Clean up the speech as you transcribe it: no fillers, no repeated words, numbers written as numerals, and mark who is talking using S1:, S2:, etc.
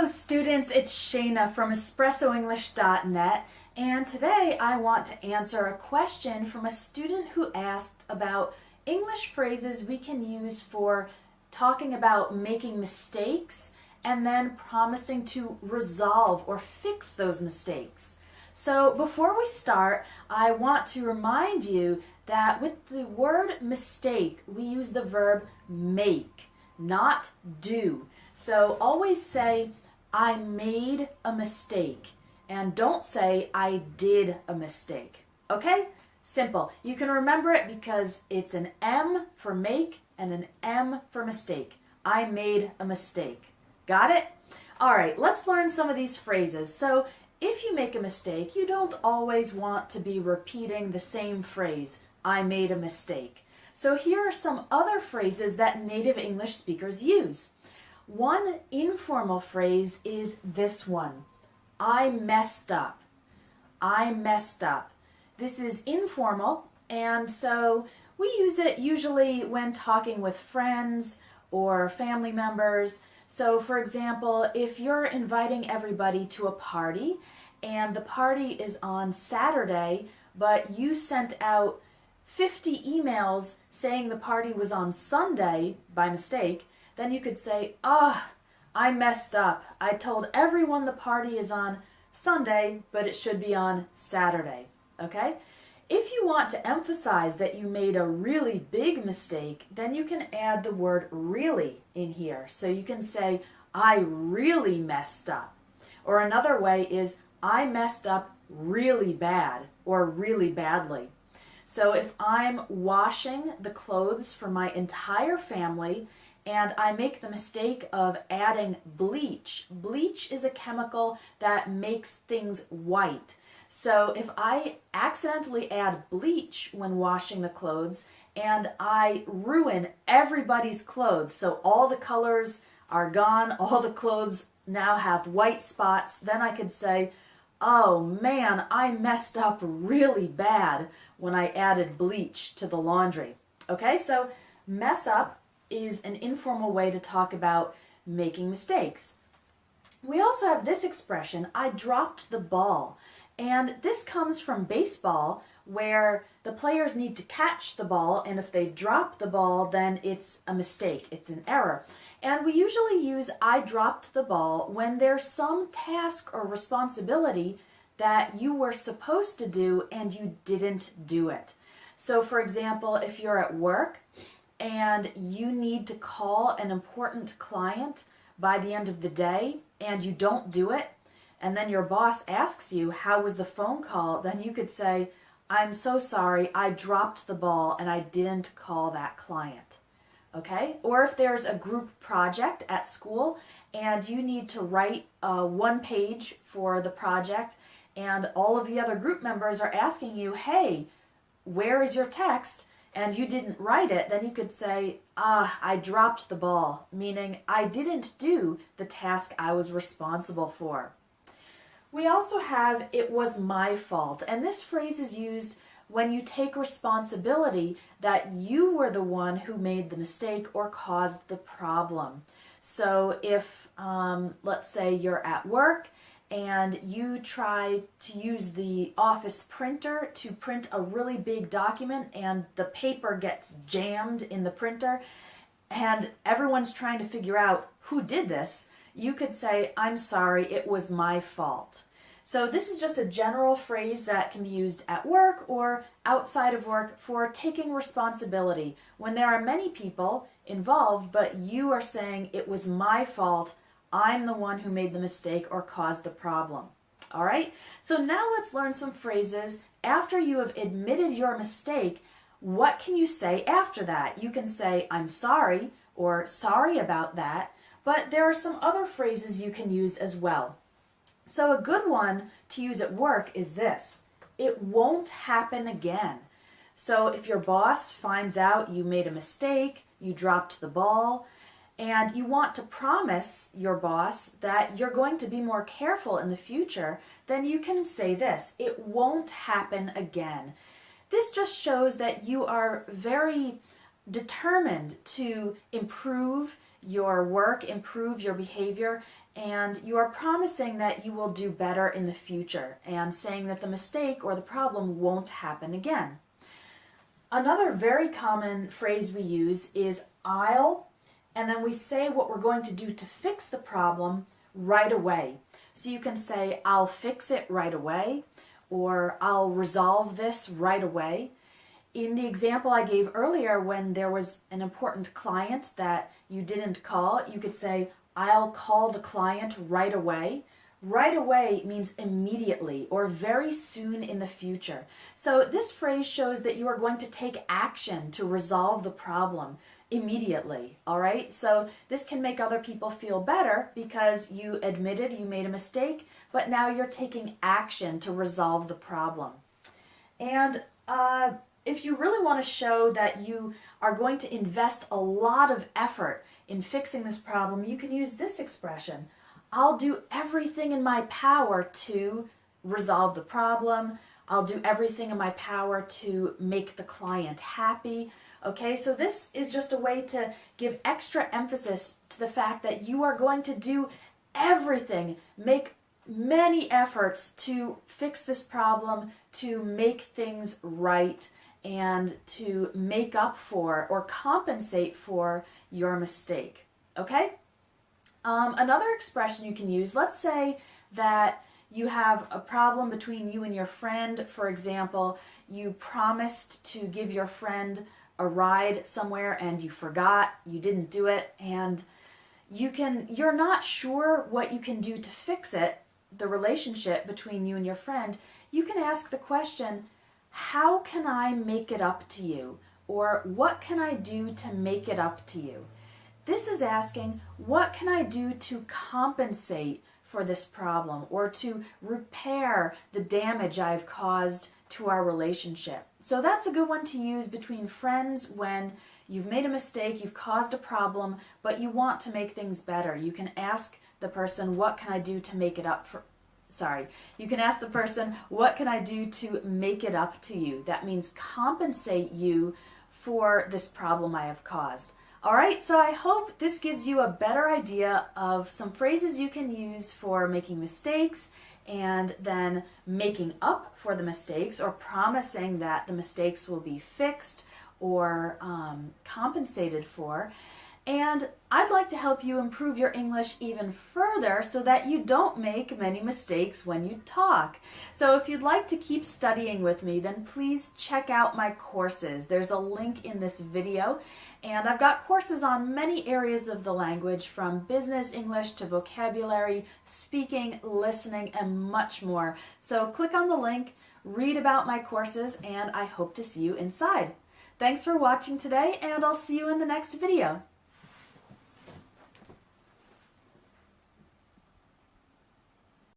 S1: Hello students, it's Shayna from EspressoEnglish.net, and today I want to answer a question from a student who asked about English phrases we can use for talking about making mistakes and then promising to resolve or fix those mistakes. So before we start, I want to remind you that with the word mistake, we use the verb make, not do. So always say, I made a mistake, and don't say, I did a mistake. Okay? Simple. You can remember it because it's an M for make and an M for mistake. I made a mistake. Got it? All right, let's learn some of these phrases. So if you make a mistake, you don't always want to be repeating the same phrase, I made a mistake. So here are some other phrases that native English speakers use. One informal phrase is this one, I messed up. I messed up. This is informal, and so we use it usually when talking with friends or family members. So for example, if you're inviting everybody to a party and the party is on Saturday, but you sent out 50 emails saying the party was on Sunday by mistake, then you could say, I messed up. I told everyone the party is on Sunday, but it should be on Saturday. Okay? If you want to emphasize that you made a really big mistake, then you can add the word really in here. So you can say, I really messed up. Or another way is, I messed up really bad or really badly. So if I'm washing the clothes for my entire family and I make the mistake of adding bleach. Bleach is a chemical that makes things white. So if I accidentally add bleach when washing the clothes and I ruin everybody's clothes, so all the colors are gone, all the clothes now have white spots, then I could say, oh man, I messed up really bad when I added bleach to the laundry. Okay, so mess up is an informal way to talk about making mistakes. We also have this expression, I dropped the ball. And this comes from baseball, where the players need to catch the ball, and if they drop the ball, then it's a mistake, it's an error. And we usually use I dropped the ball when there's some task or responsibility that you were supposed to do and you didn't do it. So for example, if you're at work and you need to call an important client by the end of the day and you don't do it, and then your boss asks you, how was the phone call? Then you could say, I'm so sorry, I dropped the ball and I didn't call that client. Okay? Or if there's a group project at school and you need to write one page for the project and all of the other group members are asking you, hey, where is your text? And you didn't write it, then you could say, I dropped the ball, meaning I didn't do the task I was responsible for. We also have, it was my fault, and this phrase is used when you take responsibility that you were the one who made the mistake or caused the problem. So if, let's say you're at work and you try to use the office printer to print a really big document and the paper gets jammed in the printer and everyone's trying to figure out who did this, you could say, I'm sorry, it was my fault. So this is just a general phrase that can be used at work or outside of work for taking responsibility. When there are many people involved, but you are saying, it was my fault, I'm the one who made the mistake or caused the problem. All right? So now let's learn some phrases. After you have admitted your mistake, what can you say after that? You can say, I'm sorry, or sorry about that, but there are some other phrases you can use as well. So a good one to use at work is this, it won't happen again. So if your boss finds out you made a mistake, you dropped the ball, and you want to promise your boss that you're going to be more careful in the future, then you can say this, it won't happen again. This just shows that you are very determined to improve your work, improve your behavior, and you are promising that you will do better in the future and saying that the mistake or the problem won't happen again. Another very common phrase we use is I'll, and then we say what we're going to do to fix the problem right away. So you can say, I'll fix it right away, or I'll resolve this right away. In the example I gave earlier, when there was an important client that you didn't call, you could say, I'll call the client right away. Right away means immediately or very soon in the future. So this phrase shows that you are going to take action to resolve the problem immediately, all right? So this can make other people feel better because you admitted you made a mistake, but now you're taking action to resolve the problem. And if you really want to show that you are going to invest a lot of effort in fixing this problem, you can use this expression. I'll do everything in my power to resolve the problem. I'll do everything in my power to make the client happy. Okay, so this is just a way to give extra emphasis to the fact that you are going to do everything, make many efforts to fix this problem, to make things right, and to make up for or compensate for your mistake. Okay? Another expression you can use, let's say that you have a problem between you and your friend. For example, you promised to give your friend a ride somewhere and you forgot, you didn't do it, and you're not sure what you can do to fix it, the relationship between you and your friend. You can ask the question, how can I make it up to you? Or what can I do to make it up to you? This is asking, what can I do to compensate for this problem or to repair the damage I've caused to our relationship? So that's a good one to use between friends when you've made a mistake, you've caused a problem, but you want to make things better. You can ask the person, what can I do to make it up for... You can ask the person, what can I do to make it up to you? That means compensate you for this problem I have caused. All right, so I hope this gives you a better idea of some phrases you can use for making mistakes and then making up for the mistakes or promising that the mistakes will be fixed or compensated for. And I'd like to help you improve your English even further so that you don't make many mistakes when you talk. So if you'd like to keep studying with me, then please check out my courses. There's a link in this video, and I've got courses on many areas of the language, from business English to vocabulary, speaking, listening, and much more. So click on the link, read about my courses, and I hope to see you inside. Thanks for watching today, and I'll see you in the next video.